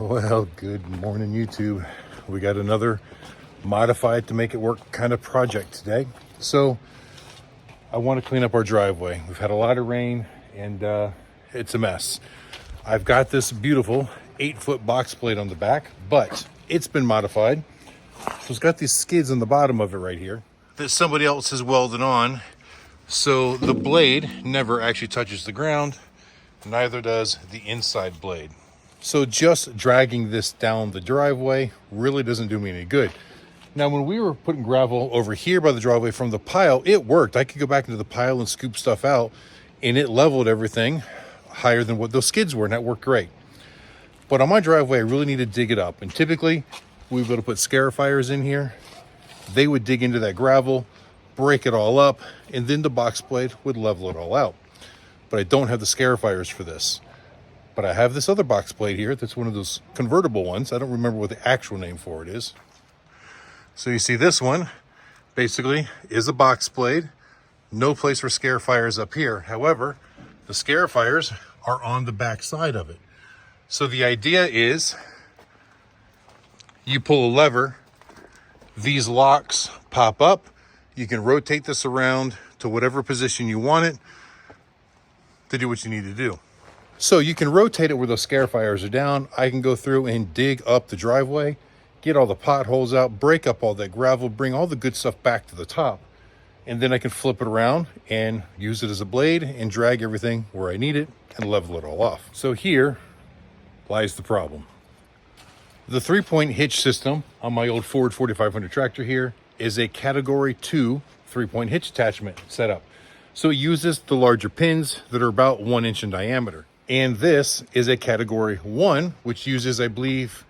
Well, good morning, YouTube. We got another modified to make it work kind of project today. So I want to clean up our driveway. We've had a lot of rain and it's a mess. I've got this beautiful 8-foot box plate on the back, but it's been modified. So it's got these skids on the bottom of it right here that somebody else has welded on. So the blade never actually touches the ground, neither does the inside blade. So just dragging this down the driveway really doesn't do me any good. Now, when we were putting gravel over here by the driveway from the pile, it worked. I could go back into the pile and scoop stuff out, and it leveled everything higher than what those skids were, and that worked great. But on my driveway, I really need to dig it up. And typically, we would be able to put scarifiers in here. They would dig into that gravel, break it all up, and then the box blade would level it all out. But I don't have the scarifiers for this. But I have this other box plate here that's one of those convertible ones. I don't remember what the actual name for it is. So you see this one basically is a box blade. No place for scarifiers up here. However, the scarifiers are on the back side of it. So the idea is you pull a lever, these locks pop up. You can rotate this around to whatever position you want it to do what you need to do. So you can rotate it where those scarifiers are down. I can go through and dig up the driveway, get all the potholes out, break up all that gravel, bring all the good stuff back to the top. And then I can flip it around and use it as a blade and drag everything where I need it and level it all off. So here lies the problem. The 3-point hitch system on my old Ford 4500 tractor here is a category 2 3-point hitch attachment setup. So it uses the larger pins that are about 1 inch in diameter. And this is a category 1, which uses, I believe,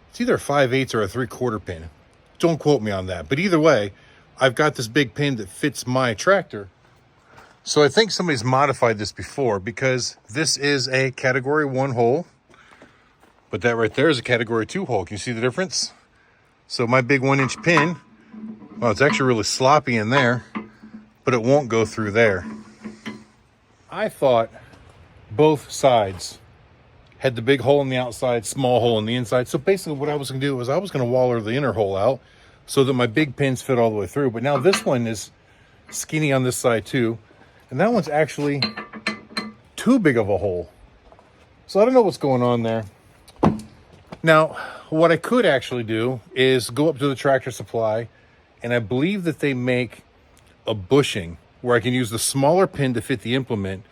it's either a 5/8 or a 3/4 pin. Don't quote me on that. But either way, I've got this big pin that fits my tractor. So I think somebody's modified this before, because this is a category 1 hole. But that right there is a category 2 hole. Can you see the difference? So my big 1-inch pin, well, it's actually really sloppy in there, but it won't go through there. I thought both sides had the big hole on the outside, small hole on the inside. So basically what I was going to do was I was going to waller the inner hole out so that my big pins fit all the way through. But now this one is skinny on this side too. And that one's actually too big of a hole. So I don't know what's going on there. Now, what I could actually do is go up to the Tractor Supply, and I believe that they make a bushing where I can use the smaller pin to fit the implement,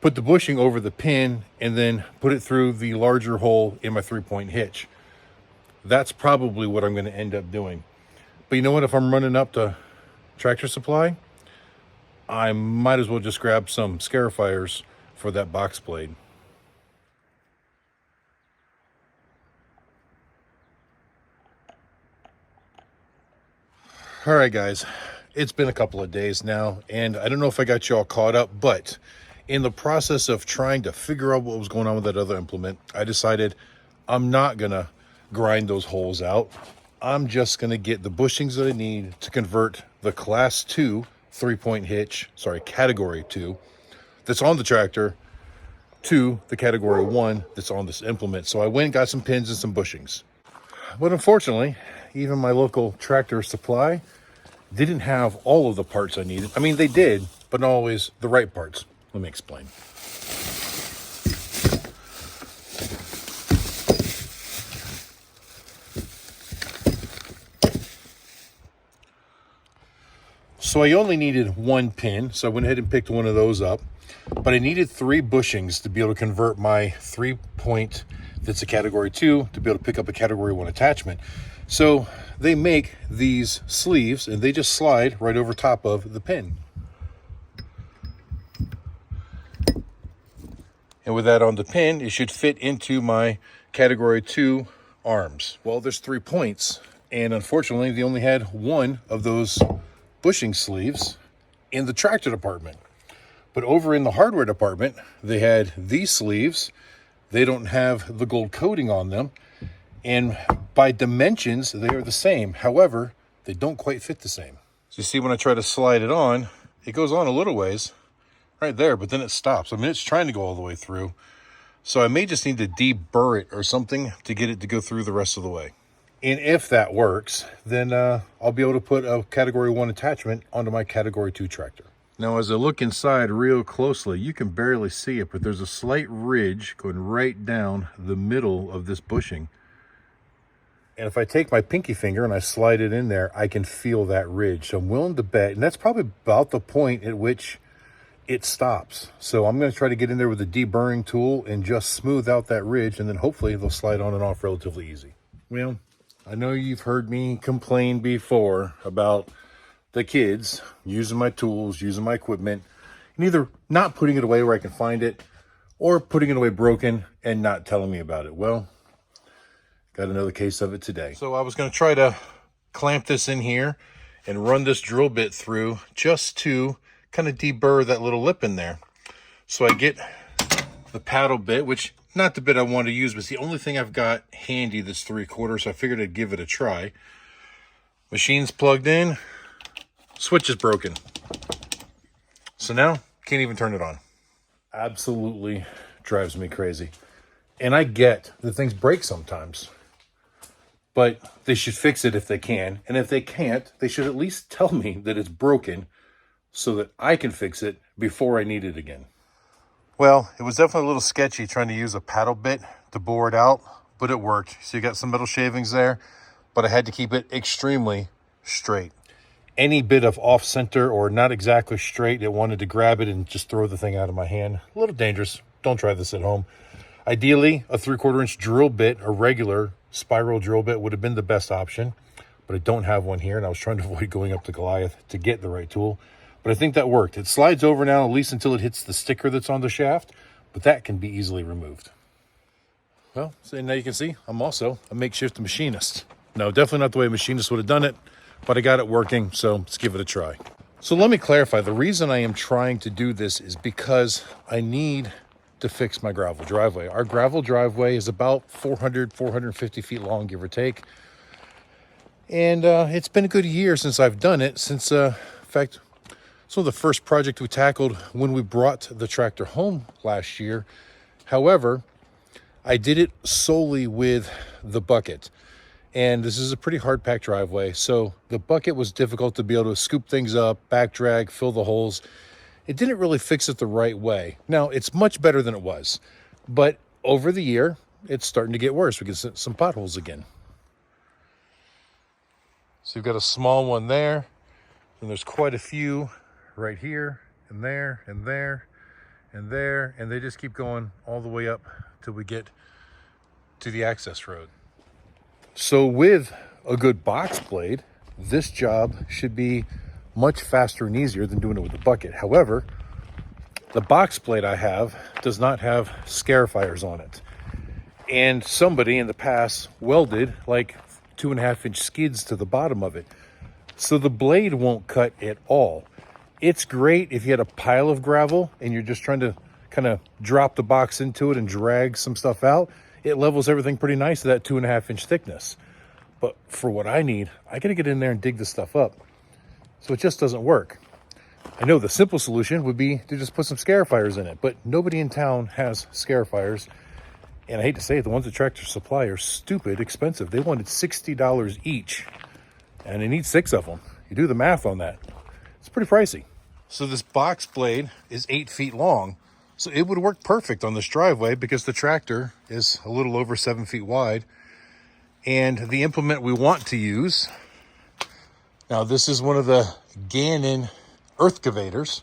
put the bushing over the pin, and then put it through the larger hole in my 3-point hitch. That's probably what I'm going to end up doing. But you know what? If I'm running up to Tractor Supply, I might as well just grab some scarifiers for that box blade. All right, guys, it's been a couple of days now, and I don't know if I got you all caught up, but in the process of trying to figure out what was going on with that other implement, I decided I'm not going to grind those holes out. I'm just going to get the bushings that I need to convert the class 2 3-point hitch, category 2, that's on the tractor to the category 1 that's on this implement. So I went and got some pins and some bushings. But unfortunately, even my local Tractor Supply didn't have all of the parts I needed. I mean, they did, but not always the right parts. Let me explain. So I only needed 1 pin, so I went ahead and picked one of those up. But I needed 3 bushings to be able to convert my 3-point that's a category 2 to be able to pick up a category 1 attachment. So they make these sleeves and they just slide right over top of the pin. And with that on the pin, it should fit into my category 2 arms. Well, there's 3 points, and unfortunately they only had 1 of those bushing sleeves in the tractor department. But over in the hardware department, they had these sleeves. They don't have the gold coating on them. And by dimensions, they are the same. However, they don't quite fit the same. So you see when I try to slide it on, it goes on a little ways right there, but then it stops. I mean, it's trying to go all the way through. So I may just need to deburr it or something to get it to go through the rest of the way. And if that works, then I'll be able to put a Category 1 attachment onto my Category 2 tractor. Now, as I look inside real closely, you can barely see it, but there's a slight ridge going right down the middle of this bushing. And if I take my pinky finger and I slide it in there, I can feel that ridge. So I'm willing to bet, and that's probably about the point at which it stops. So I'm going to try to get in there with a deburring tool and just smooth out that ridge, and then hopefully they'll slide on and off relatively easy. Well, I know you've heard me complain before about the kids using my tools, using my equipment, and either not putting it away where I can find it or putting it away broken and not telling me about it. Well, got another case of it today. So I was going to try to clamp this in here and run this drill bit through just to kind of deburr that little lip in there. So I get the paddle bit, which not the bit I want to use, but it's the only thing I've got handy that's 3/4, so I figured I'd give it a try. Machine's plugged in, switch is broken. So now, can't even turn it on. Absolutely drives me crazy. And I get that things break sometimes, but they should fix it if they can. And if they can't, they should at least tell me that it's broken so that I can fix it before I need it again. Well, it was definitely a little sketchy trying to use a paddle bit to bore it out, but it worked. So you got some metal shavings there, but I had to keep it extremely straight. Any bit of off center or not exactly straight, it wanted to grab it and just throw the thing out of my hand. A little dangerous. Don't try this at home. Ideally, a 3/4 inch drill bit, a regular spiral drill bit, would have been the best option, but I don't have one here, and I was trying to avoid going up to Goliath to get the right tool. But I think that worked. It slides over now, at least until it hits the sticker that's on the shaft, but that can be easily removed. Well, so now you can see I'm also a makeshift machinist. No, definitely not the way a machinist would have done it, but I got it working, so let's give it a try. So let me clarify. The reason I am trying to do this is because I need to fix my gravel driveway. Our gravel driveway is about 450 feet long, give or take. And it's been a good year since I've done it, since, in fact, so the first project we tackled when we brought the tractor home last year. However, I did it solely with the bucket. And this is a pretty hard packed driveway. So the bucket was difficult to be able to scoop things up, back drag, fill the holes. It didn't really fix it the right way. Now, it's much better than it was. But over the year, it's starting to get worse. We get some potholes again. So you've got a small one there. And there's quite a few right here and there and there and there, and they just keep going all the way up till we get to the access road. So with a good box blade, this job should be much faster and easier than doing it with the bucket. However, the box blade I have does not have scarifiers on it, and somebody in the past welded like 2.5 inch skids to the bottom of it, so the blade won't cut at all. It's great if you had a pile of gravel and you're just trying to kind of drop the box into it and drag some stuff out. It levels everything pretty nice to that 2.5 inch thickness. But for what I need, I got to get in there and dig this stuff up. So it just doesn't work. I know the simple solution would be to just put some scarifiers in it, but nobody in town has scarifiers. And I hate to say it, the ones at Tractor Supply are stupid expensive. They wanted $60 each, and they need 6 of them. You do the math on that. It's pretty pricey. So this box blade is 8 feet long. So it would work perfect on this driveway because the tractor is a little over 7 feet wide. And the implement we want to use, now this is one of the Gannon Earthcavaters.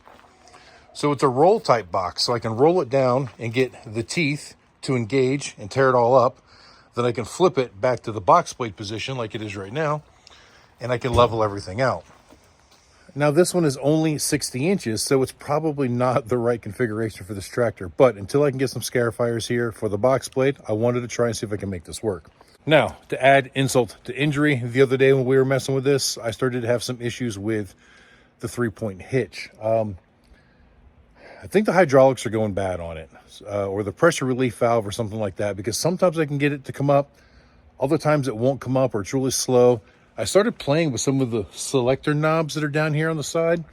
So it's a roll type box. So I can roll it down and get the teeth to engage and tear it all up. Then I can flip it back to the box blade position like it is right now. And I can level everything out. Now this one is only 60 inches, so it's probably not the right configuration for this tractor. But until I can get some scarifiers here for the box blade, I wanted to try and see if I can make this work. Now, to add insult to injury, the other day when we were messing with this, I started to have some issues with the 3-point hitch. I think the hydraulics are going bad on it, or the pressure relief valve or something like that, because sometimes I can get it to come up, other times it won't come up or it's really slow. I started playing with some of the selector knobs that are down here on the side,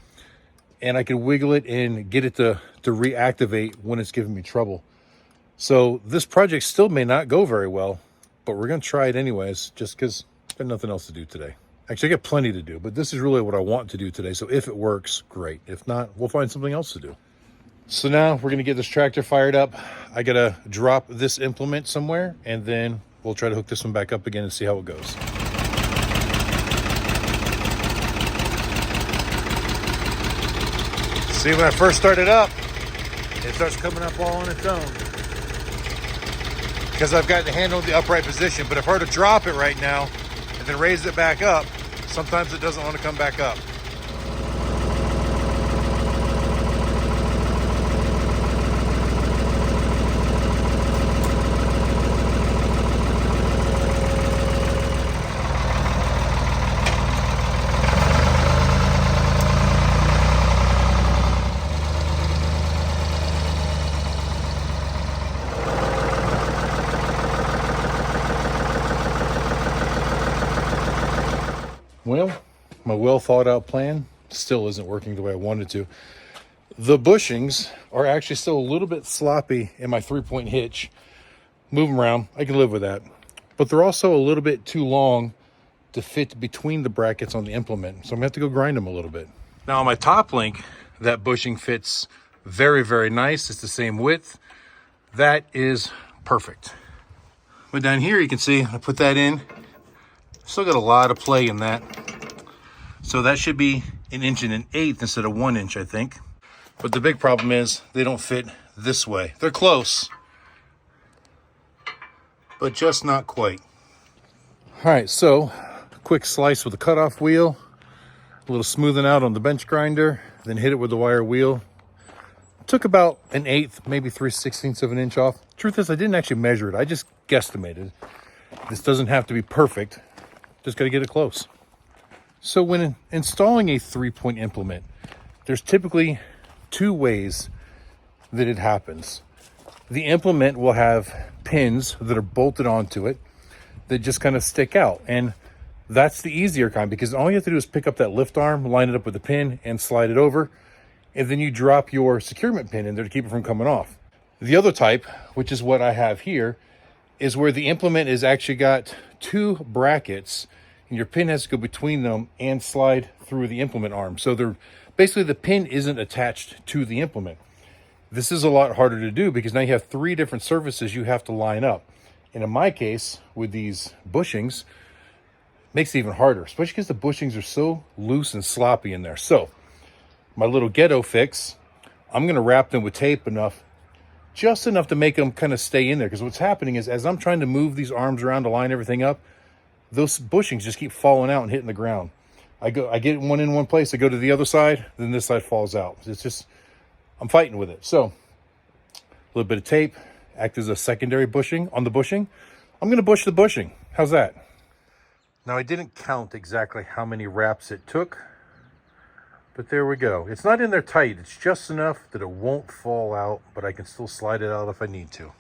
and I can wiggle it and get it to reactivate when it's giving me trouble. So this project still may not go very well, but we're going to try it anyways, just because I've got nothing else to do today. Actually, I got plenty to do, but this is really what I want to do today. So if it works, great. If not, we'll find something else to do. So now we're going to get this tractor fired up. I got to drop this implement somewhere, and then we'll try to hook this one back up again and see how it goes. See, when I first started up, it starts coming up all on its own, because I've got the handle in the upright position. But if I were to drop it right now and then raise it back up, sometimes it doesn't want to come back up. Well, my well thought out plan still isn't working the way I wanted to. The bushings are actually still a little bit sloppy in my 3-point hitch. Move them around, I can live with that. But they're also a little bit too long to fit between the brackets on the implement. So I'm gonna have to go grind them a little bit. Now on my top link, that bushing fits very, very nice. It's the same width. That is perfect. But down here you can see, I put that in. Still got a lot of play in that. So that should be 1 1/8 inches instead of 1 inch, I think. But the big problem is they don't fit this way. They're close, but just not quite. All right, so a quick slice with a cutoff wheel, a little smoothing out on the bench grinder, then hit it with the wire wheel. Took about 1/8, maybe 3/16 of an inch off. Truth is, I didn't actually measure it. I just guesstimated. This doesn't have to be perfect. Just got to get it close. So when installing a 3-point implement, there's typically 2 ways that it happens. The implement will have pins that are bolted onto it that just kind of stick out. And that's the easier kind, because all you have to do is pick up that lift arm, line it up with the pin, and slide it over. And then you drop your securement pin in there to keep it from coming off. The other type, which is what I have here, is where the implement is actually got 2 brackets, and your pin has to go between them and slide through the implement arm. So they're basically, the pin isn't attached to the implement. This is a lot harder to do because now you have 3 different surfaces you have to line up. And in my case, with these bushings, it makes it even harder, especially because the bushings are so loose and sloppy in there. So my little ghetto fix, I'm going to wrap them with tape just enough to make them kind of stay in there. Because what's happening is, as I'm trying to move these arms around to line everything up, those bushings just keep falling out and hitting the ground. I get one in one place, I go to the other side, then this side falls out. It's just, I'm fighting with it. So a little bit of tape, act as a secondary bushing on the bushing. I'm going to bush the bushing. How's that? Now I didn't count exactly how many wraps it took, but there we go. It's not in there tight. It's just enough that it won't fall out, but I can still slide it out if I need to.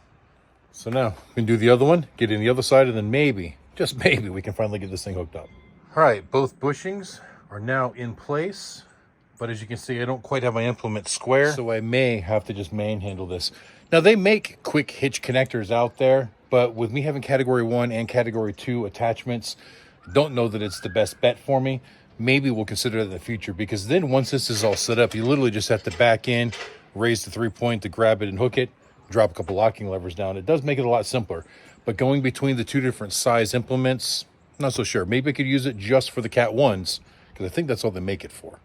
So now we can do the other one, get in the other side, and then maybe, just maybe, we can finally get this thing hooked up. All right, both bushings are now in place, but as you can see, I don't quite have my implement square, so I may have to just manhandle this. Now they make quick hitch connectors out there, but with me having category 1 and category 2 attachments, don't know that it's the best bet for me. Maybe we'll consider it in the future, because then once this is all set up, you literally just have to back in, raise the 3-point to grab it and hook it, drop a couple locking levers down. It does make it a lot simpler, but going between the 2 different size implements, not so sure. Maybe I could use it just for the Cat 1s, because I think that's all they make it for.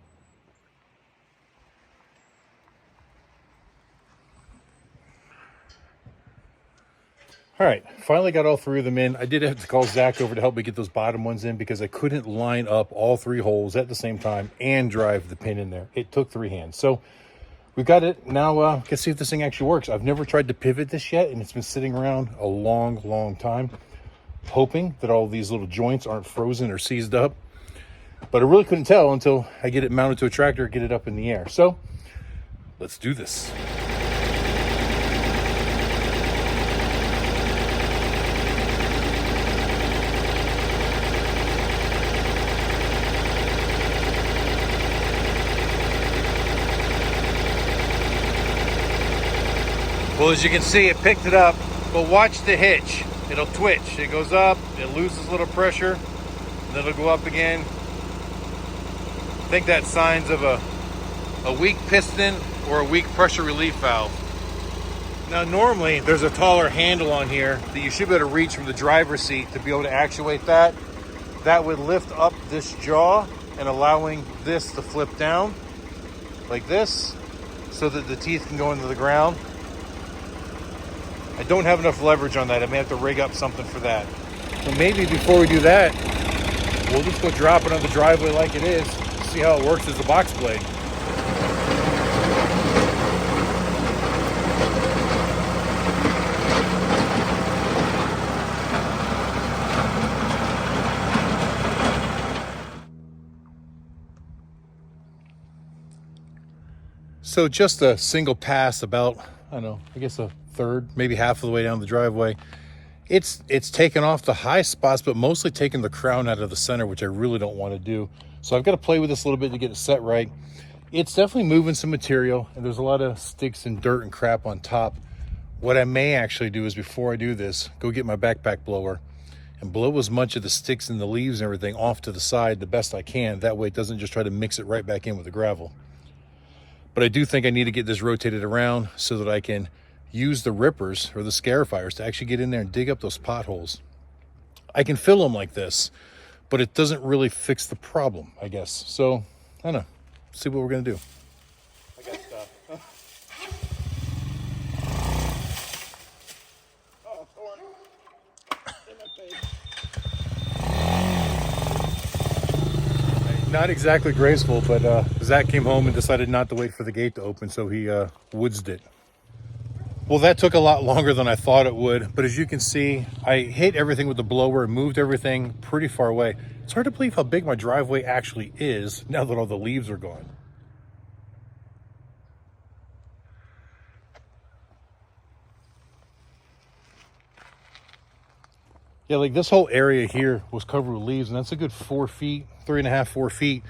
All right, finally got all 3 of them in. I did have to call Zach over to help me get those bottom ones in, because I couldn't line up all 3 holes at the same time and drive the pin in there. It took 3 hands. So we've got it. Now let's see if this thing actually works. I've never tried to pivot this yet, and it's been sitting around a long, long time, hoping that all these little joints aren't frozen or seized up. But I really couldn't tell until I get it mounted to a tractor, get it up in the air. So let's do this. Well, as you can see, it picked it up, but watch the hitch. It'll twitch. It goes up, it loses a little pressure, and then it'll go up again. I think that's signs of a weak piston or a weak pressure relief valve. Now, normally there's a taller handle on here that you should be able to reach from the driver's seat to be able to actuate that. That would lift up this jaw and allowing this to flip down like this so that the teeth can go into the ground. I don't have enough leverage on that. I may have to rig up something for that. So maybe before we do that, we'll just go drop it on the driveway like it is, see how it works as a box blade. So just a single pass about, I don't know, I guess a third, maybe half of the way down the driveway. It's taken off the high spots, but mostly taking the crown out of the center, which I really don't want to do. So I've got to play with this a little bit to get it set right. It's definitely moving some material, and there's a lot of sticks and dirt and crap on top. What I may actually do is, before I do this, go get my backpack blower and blow as much of the sticks and the leaves and everything off to the side the best I can. That way it doesn't just try to mix it right back in with the gravel. But I do think I need to get this rotated around so that I can use the rippers or the scarifiers to actually get in there and dig up those potholes. I can fill them like this, but it doesn't really fix the problem, I guess. So, I don't know. See what we're going to do. I got stuff. Oh, thorn. In my face. Not exactly graceful, but Zach came home and decided not to wait for the gate to open, so he woodsed it. Well, that took a lot longer than I thought it would, but as you can see, I hit everything with the blower and moved everything pretty far away. It's hard to believe how big my driveway actually is now that all the leaves are gone. Yeah, like this whole area here was covered with leaves, and that's a good 4 feet, 3.5, 4 feet.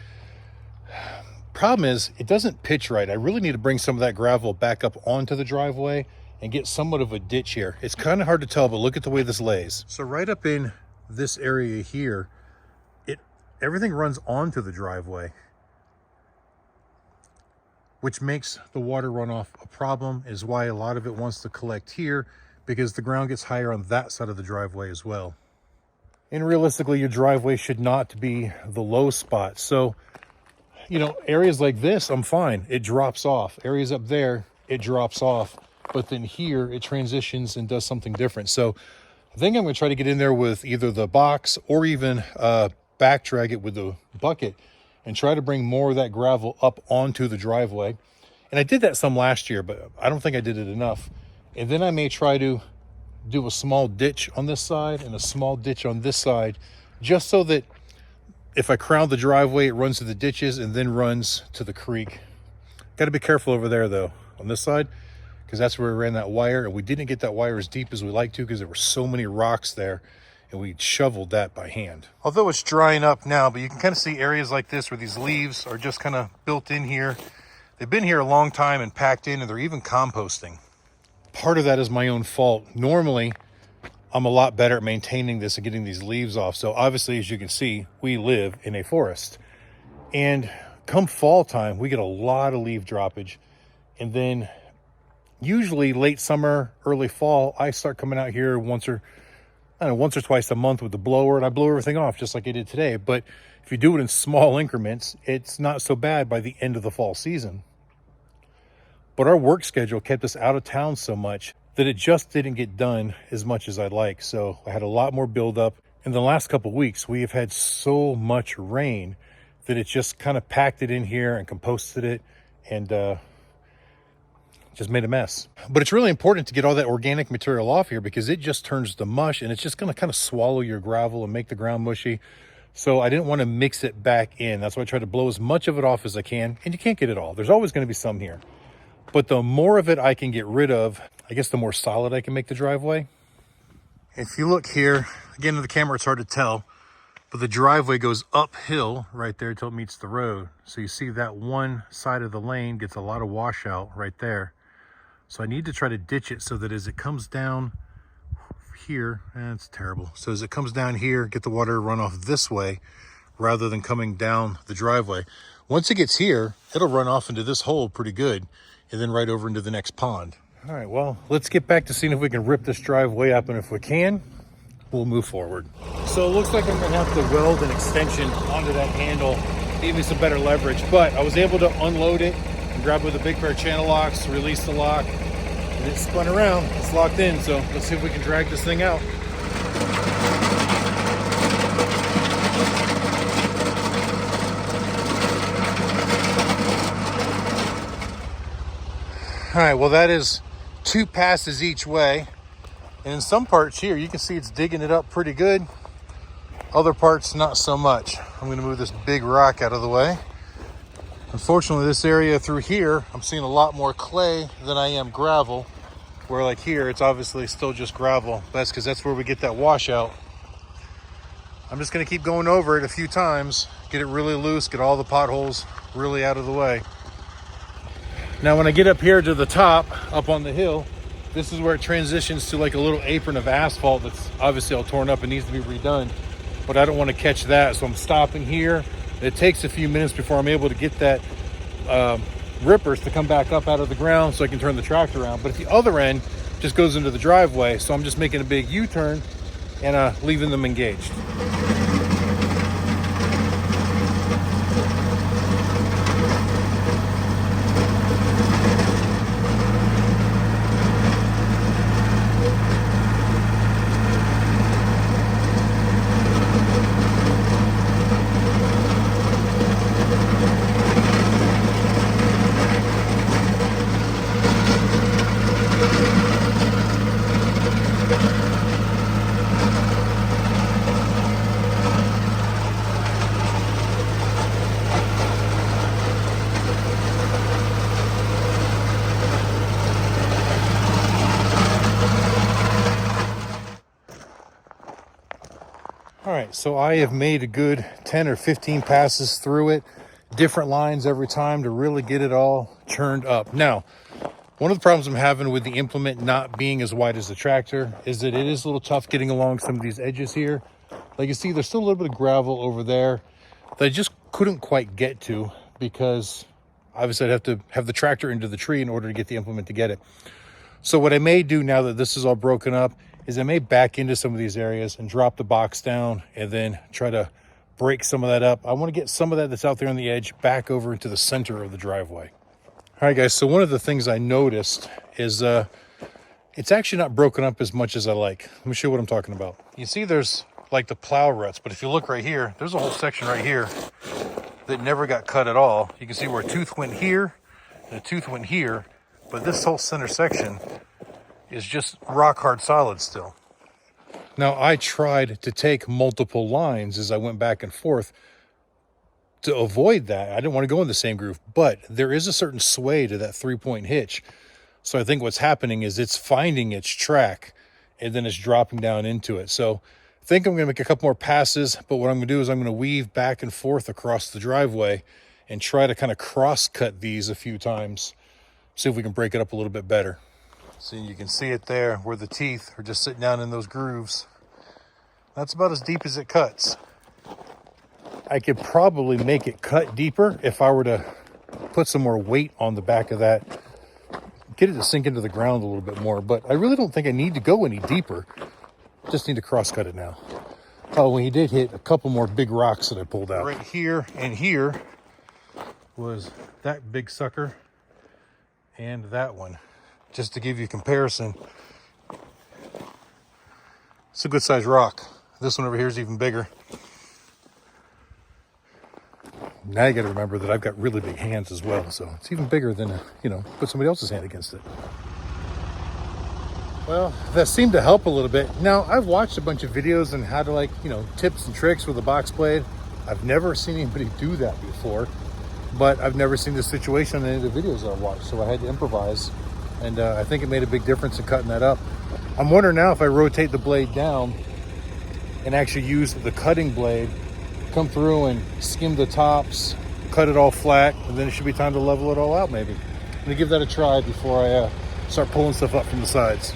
Problem is, it doesn't pitch right. I really need to bring some of that gravel back up onto the driveway and get somewhat of a ditch here. It's kind of hard to tell, but look at the way this lays. So right up in this area here, everything runs onto the driveway, which makes the water runoff a problem, is why a lot of it wants to collect here, because the ground gets higher on that side of the driveway as well. And realistically, your driveway should not be the low spot. So, you know, areas like this, I'm fine. It drops off. Areas up there, it drops off. But then here, it transitions and does something different. So I think I'm going to try to get in there with either the box or even back drag it with the bucket and try to bring more of that gravel up onto the driveway. And I did that some last year, but I don't think I did it enough. And then I may try to do a small ditch on this side and a small ditch on this side, just so that if I crown the driveway, it runs to the ditches and then runs to the creek. Got to be careful over there, though, on this side, because that's where we ran that wire. And we didn't get that wire as deep as we like to because there were so many rocks there, and we shoveled that by hand. Although it's drying up now, but you can kind of see areas like this where these leaves are just kind of built in here. They've been here a long time and packed in, and they're even composting. Part of that is my own fault. Normally, I'm a lot better at maintaining this and getting these leaves off. So obviously, as you can see, we live in a forest. And come fall time, we get a lot of leaf droppage. And then usually late summer, early fall, I start coming out here once or twice a month with the blower, and I blow everything off just like I did today. But if you do it in small increments, it's not so bad by the end of the fall season. But our work schedule kept us out of town so much that it just didn't get done as much as I'd like. So I had a lot more buildup. In the last couple of weeks, we have had so much rain that it just kind of packed it in here and composted it and just made a mess. But it's really important to get all that organic material off here because it just turns to mush and it's just going to kind of swallow your gravel and make the ground mushy. So I didn't want to mix it back in. That's why I try to blow as much of it off as I can. And you can't get it all. There's always going to be some here. But the more of it I can get rid of, I guess the more solid I can make the driveway. If you look here, again, in the camera, it's hard to tell, but the driveway goes uphill right there until it meets the road. So you see that one side of the lane gets a lot of washout right there. So I need to try to ditch it so that as it comes down here, it's terrible. So as it comes down here, get the water to run off this way rather than coming down the driveway. Once it gets here, it'll run off into this hole pretty good and then right over into the next pond. All right, well, let's get back to seeing if we can rip this driveway up, and if we can, we'll move forward. So it looks like I'm gonna have to weld an extension onto that handle, give me some better leverage, but I was able to unload it and grab it with a big pair of channel locks, release the lock, and it spun around. It's locked in, so let's see if we can drag this thing out. All right, well, that is 2 passes each way. And in some parts here, you can see it's digging it up pretty good. Other parts, not so much. I'm gonna move this big rock out of the way. Unfortunately, this area through here, I'm seeing a lot more clay than I am gravel. Where like here, it's obviously still just gravel. That's because that's where we get that washout. I'm just gonna keep going over it a few times, get it really loose, get all the potholes really out of the way. Now, when I get up here to the top, up on the hill, this is where it transitions to like a little apron of asphalt that's obviously all torn up and needs to be redone. But I don't want to catch that, so I'm stopping here. It takes a few minutes before I'm able to get that rippers to come back up out of the ground so I can turn the tractor around. But at the other end just goes into the driveway, so I'm just making a big U-turn and leaving them engaged. All right, so I have made a good 10 or 15 passes through it, different lines every time to really get it all churned up. Now, one of the problems I'm having with the implement not being as wide as the tractor is that it is a little tough getting along some of these edges here. Like you see, there's still a little bit of gravel over there that I just couldn't quite get to because obviously I'd have to have the tractor into the tree in order to get the implement to get it. So what I may do now that this is all broken up is I may back into some of these areas and drop the box down and then try to break some of that up. I want to get some of that that's out there on the edge back over into the center of the driveway. All right, guys, so one of the things I noticed is it's actually not broken up as much as I like. Let me show you what I'm talking about. You see there's like the plow ruts, but if you look right here, there's a whole section right here that never got cut at all. You can see where a tooth went here and a tooth went here, but this whole center section is just rock hard solid still. Now, I tried to take multiple lines as I went back and forth to avoid that. I didn't want to go in the same groove, but there is a certain sway to that 3-point hitch. So I think what's happening is it's finding its track and then it's dropping down into it. So I think I'm going to make a couple more passes, but what I'm going to do is I'm going to weave back and forth across the driveway and try to kind of cross cut these a few times. See if we can break it up a little bit better. So you can see it there where the teeth are just sitting down in those grooves. That's about as deep as it cuts. I could probably make it cut deeper if I were to put some more weight on the back of that, get it to sink into the ground a little bit more, but I really don't think I need to go any deeper. Just need to cross cut it now. Oh, we did hit a couple more big rocks that I pulled out. Right here and here was that big sucker and that one. Just to give you a comparison, it's a good sized rock. This one over here is even bigger. Now you got to remember that I've got really big hands as well, so it's even bigger than, put somebody else's hand against it. Well, that seemed to help a little bit. Now, I've watched a bunch of videos on how to tips and tricks with a box blade. I've never seen anybody do that before, but I've never seen this situation in any of the videos that I've watched, so I had to improvise. And I think it made a big difference in cutting that up. I'm wondering now if I rotate the blade down and actually use the cutting blade, come through and skim the tops, cut it all flat, and then it should be time to level it all out maybe. I'm gonna give that a try before I start pulling stuff up from the sides.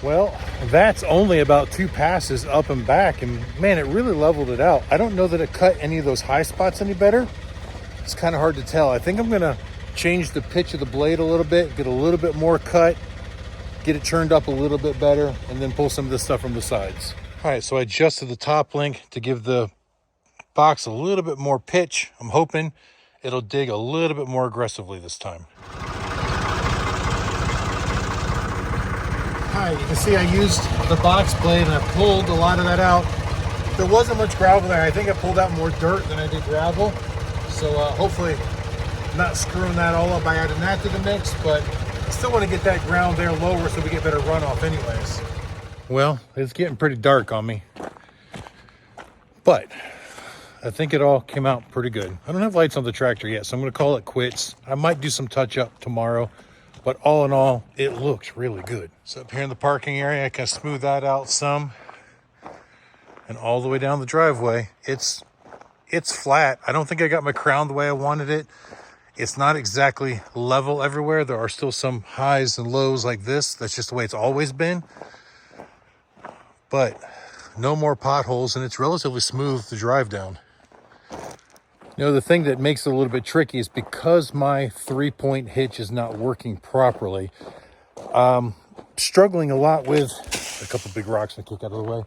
Well, that's only about 2 passes up and back, and man, it really leveled it out. I don't know that it cut any of those high spots any better. It's kind of hard to tell. I think I'm gonna change the pitch of the blade a little bit, get a little bit more cut, get it turned up a little bit better, and then pull some of this stuff from the sides. All right, so I adjusted the top link to give the box a little bit more pitch. I'm hoping it'll dig a little bit more aggressively this time. All right, you can see I used the box blade and I pulled a lot of that out. There wasn't much gravel there. I think I pulled out more dirt than I did gravel. So hopefully not screwing that all up by adding that to the mix, but I still want to get that ground there lower so we get better runoff anyways. Well, it's getting pretty dark on me, but I think it all came out pretty good. I don't have lights on the tractor yet, so I'm going to call it quits. I might do some touch up tomorrow, but all in all, it looks really good. So up here in the parking area, I can smooth that out some. And all the way down the driveway, it's flat. I don't think I got my crown the way I wanted it. It's not exactly level everywhere. There are still some highs and lows like this. That's just the way it's always been. But no more potholes, and it's relatively smooth to drive down. You know, the thing that makes it a little bit tricky is because my 3-point hitch is not working properly, struggling a lot with a couple big rocks to kick out of the way,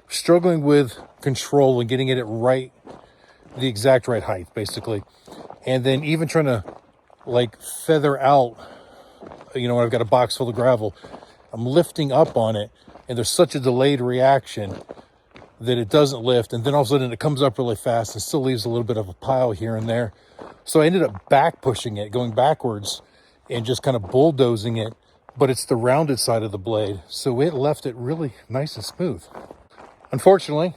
struggling with control and getting it at the exact right height, basically. And then even trying to like feather out, you know, when I've got a box full of gravel, I'm lifting up on it and there's such a delayed reaction that it doesn't lift, and then all of a sudden it comes up really fast and still leaves a little bit of a pile here and there. So I ended up back pushing it, going backwards and just kind of bulldozing it, but it's the rounded side of the blade, so it left it really nice and smooth. Unfortunately,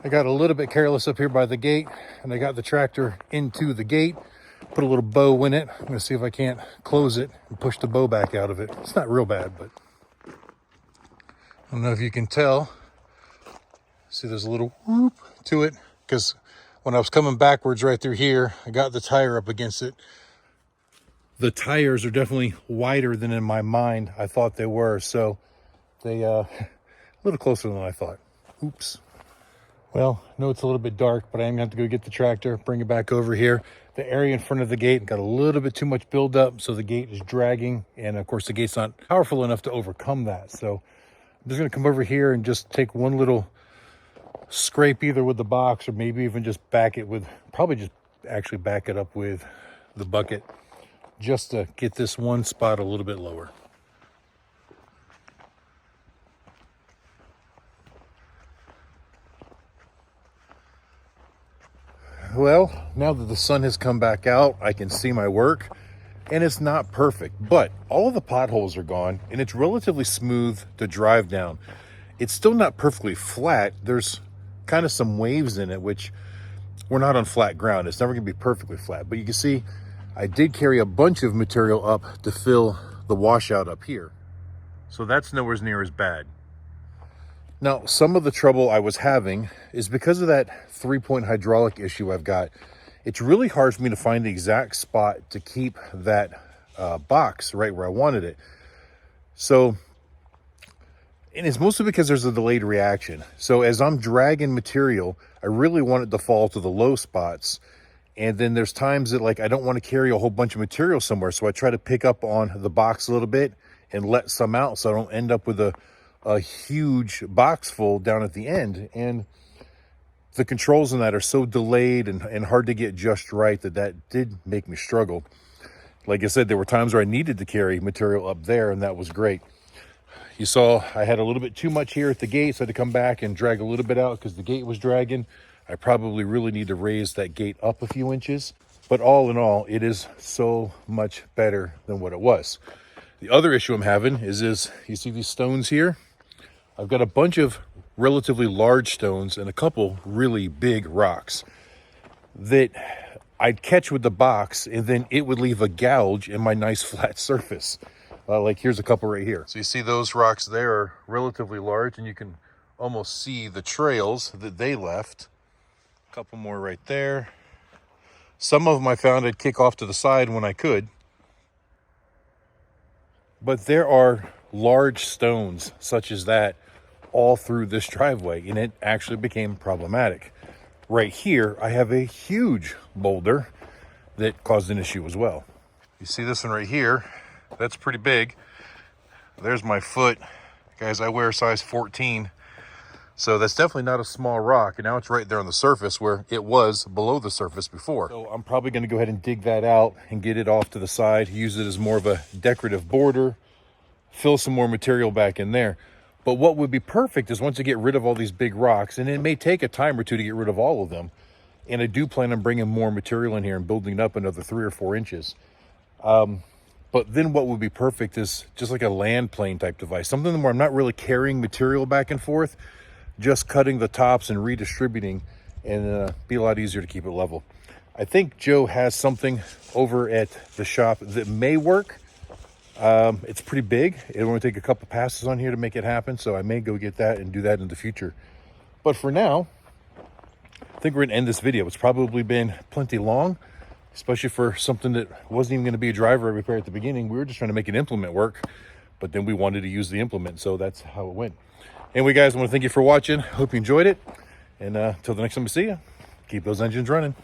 I got a little bit careless up here by the gate, and I got the tractor into the gate, put a little bow in it. I'm gonna see if I can't close it and push the bow back out of it. It's not real bad, but I don't know if you can tell. See, there's a little whoop to it, because when I was coming backwards right through here, I got the tire up against it. The tires are definitely wider than in my mind I thought they were, so they a little closer than I thought. Oops. Well, I know it's a little bit dark, but I am gonna have to go get the tractor, bring it back over here. The area in front of the gate got a little bit too much buildup, so the gate is dragging, and of course the gate's not powerful enough to overcome that. So I'm just gonna come over here and just take one little scrape either with the box, or maybe even just back it with, probably just actually back it up with the bucket, just to get this one spot a little bit lower. Well, now that the sun has come back out, I can see my work, and it's not perfect, but all of the potholes are gone, and it's relatively smooth to drive down. It's still not perfectly flat. There's kind of some waves in it, which we're not on flat ground. It's never gonna be perfectly flat, but you can see I did carry a bunch of material up to fill the washout up here. So that's nowhere near as bad. Now, some of the trouble I was having is because of that 3-point hydraulic issue I've got. It's really hard for me to find the exact spot to keep that box right where I wanted it. So, and it's mostly because there's a delayed reaction. So as I'm dragging material, I really want it to fall to the low spots. And then there's times that like I don't want to carry a whole bunch of material somewhere. So I try to pick up on the box a little bit and let some out so I don't end up with a huge box full down at the end. And the controls in that are so delayed and hard to get just right that did make me struggle. Like I said, there were times where I needed to carry material up there, and that was great. You saw I had a little bit too much here at the gate, so I had to come back and drag a little bit out because the gate was dragging. I probably really need to raise that gate up a few inches. But all in all, it is so much better than what it was. The other issue I'm having is you see these stones here? I've got a bunch of relatively large stones and a couple really big rocks that I'd catch with the box, and then it would leave a gouge in my nice flat surface. Like here's a couple right here. So you see those rocks there are relatively large, and you can almost see the trails that they left. A couple more right there. Some of them I found I'd kick off to the side when I could. But there are large stones such as that all through this driveway, and it actually became problematic. Right here, I have a huge boulder that caused an issue as well. You see this one right here? That's pretty big. There's my foot. Guys, I wear size 14. So that's definitely not a small rock. And now it's right there on the surface where it was below the surface before. So I'm probably going to go ahead and dig that out and get it off to the side, use it as more of a decorative border, fill some more material back in there. But what would be perfect is once you get rid of all these big rocks, and it may take a time or two to get rid of all of them, and I do plan on bringing more material in here and building it up another 3 or 4 inches. But then what would be perfect is just like a land plane type device, something where I'm not really carrying material back and forth, just cutting the tops and redistributing, and be a lot easier to keep it level. I think Joe has something over at the shop that may work. It's pretty big. It'll only take a couple passes on here to make it happen, so I may go get that and do that in the future. But for now, I think we're gonna end this video. It's probably been plenty long, especially for something that wasn't even gonna be a driver repair at the beginning. We were just trying to make an implement work, but then we wanted to use the implement, so that's how it went. Anyway, guys, I want to thank you for watching. Hope you enjoyed it. And till the next time we see you, keep those engines running.